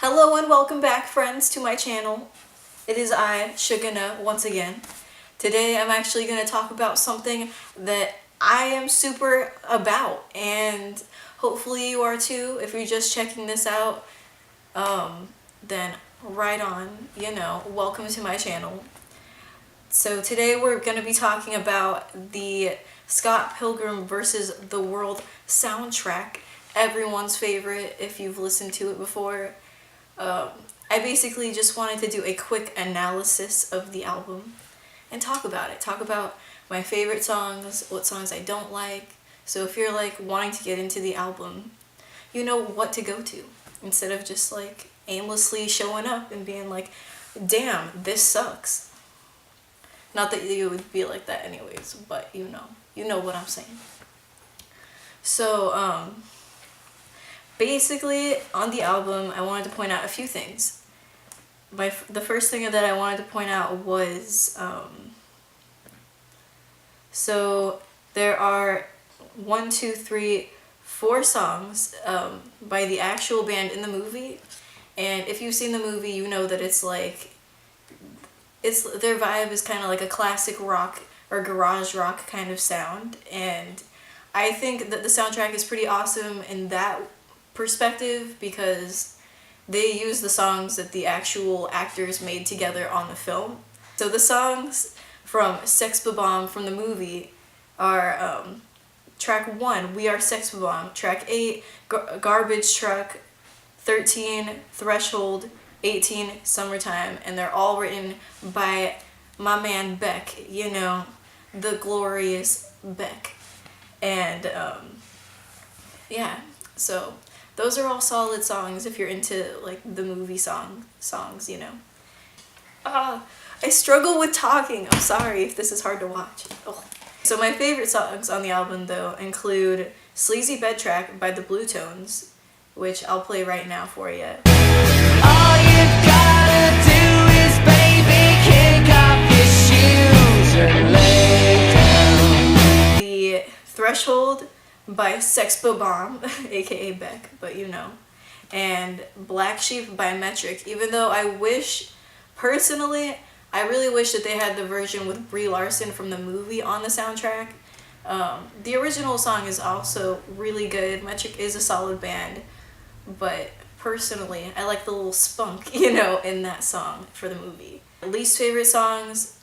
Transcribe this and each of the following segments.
Hello and welcome back, friends, to my channel. It is I, Shugana, once again. Today I'm actually going to talk about something that I am super about, and hopefully you are too. If you're just checking this out, then right on, welcome to my channel. So today we're going to be talking about the Scott Pilgrim versus the World soundtrack, everyone's favorite if you've listened to it before. I basically just wanted to do a quick analysis of the album and talk about it. Talk about my favorite songs, what songs I don't like. So if you're like wanting to get into the album, you know what to go to instead of just like aimlessly showing up and being like, damn, this sucks. Not that you would be like that anyways, but you know what I'm saying. So, basically, on the album, I wanted to point out a few things. The first thing that I wanted to point out was, so there are 4 songs by the actual band in the movie, and if you've seen the movie, you know that it's like, their vibe is kind of like a classic rock or garage rock kind of sound, and I think that the soundtrack is pretty awesome in that perspective because they use the songs that the actual actors made together on the film. So the songs from Sex Bomb from the movie are track 1, We Are Sex Bomb, track 8, Garbage Truck, 13, Threshold, 18, Summertime, and they're all written by my man Beck, the glorious Beck. And yeah, so those are all solid songs if you're into like the movie songs, I struggle with talking. I'm sorry if this is hard to watch. Ugh. So my favorite songs on the album though include Sleazy Bed Track by the Blue Tones, which I'll play right now for you. All you've gotta do is, baby, kick off your shoes and lay down. The Threshold by Sex Bomb, aka Beck, but and Black Sheep by Metric, even though personally, I really wish that they had the version with Brie Larson from the movie on the soundtrack. The original song is also really good. Metric is a solid band, but personally, I like the little spunk, in that song for the movie. Least favorite songs,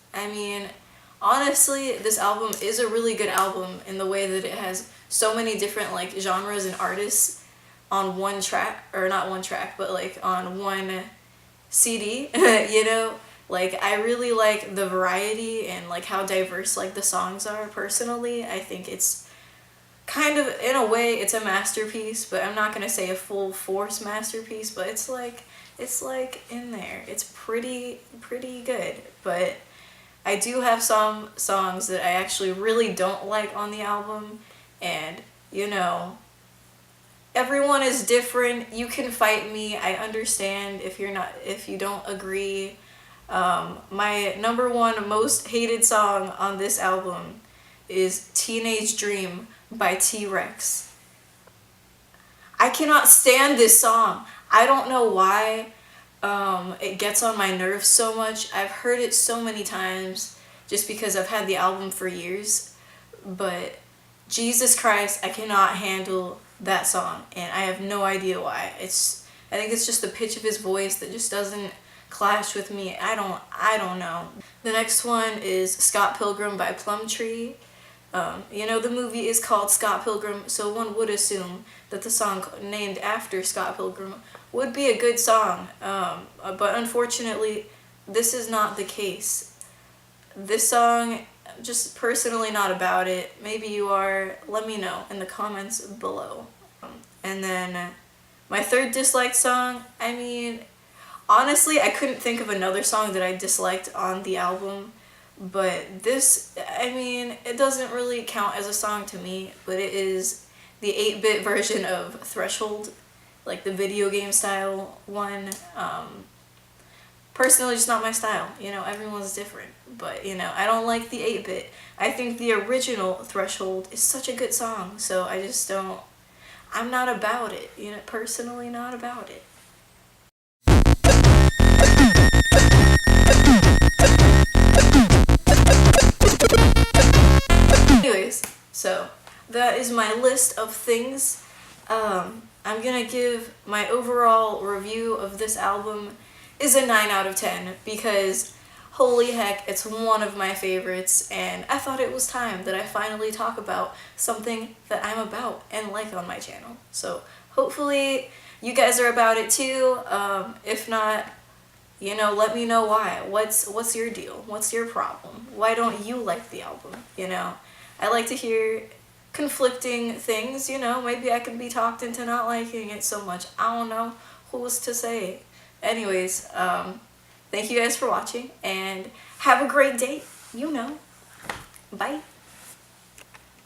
honestly, this album is a really good album in the way that it has so many different like genres and artists on one track, or not one track, but like on one CD, Like I really like the variety and like how diverse like the songs are personally. I think it's kind of, in a way, it's a masterpiece, but I'm not gonna say a full force masterpiece, but it's like in there. It's pretty good, but I do have some songs that I actually really don't like on the album, and everyone is different. You can fight me. I understand if you don't agree. My number 1 most hated song on this album is Teenage Dream by T-Rex. I cannot stand this song. I don't know why it gets on my nerves so much. I've heard it so many times just because I've had the album for years, but Jesus Christ, I cannot handle that song, and I have no idea why. I think it's just the pitch of his voice that just doesn't clash with me. I don't know. The next one is Scott Pilgrim by Plumtree. The movie is called Scott Pilgrim, so one would assume that the song named after Scott Pilgrim would be a good song, but unfortunately, this is not the case. This song, just personally not about it. Maybe you are, let me know in the comments below. And then my third disliked song, honestly, I couldn't think of another song that I disliked on the album, but this, it doesn't really count as a song to me, but it is the 8-bit version of Threshold, like the video game style one. Personally, just not my style. Everyone's different, but I don't like the 8-bit. I think the original Threshold is such a good song, so I'm not about it, personally not about it. is my list of things. I'm gonna give my overall review of this album is a 9 out of 10 because holy heck, it's one of my favorites, and I thought it was time that I finally talk about something that I'm about and like on my channel. So hopefully you guys are about it too. If not, you know, let me know why. What's your deal? What's your problem? Why don't you like the album? You know, I like to hear conflicting things. You know, maybe I could be talked into not liking it so much. I don't know. Who's to say? Anyways, thank you guys for watching and have a great day. You know. Bye.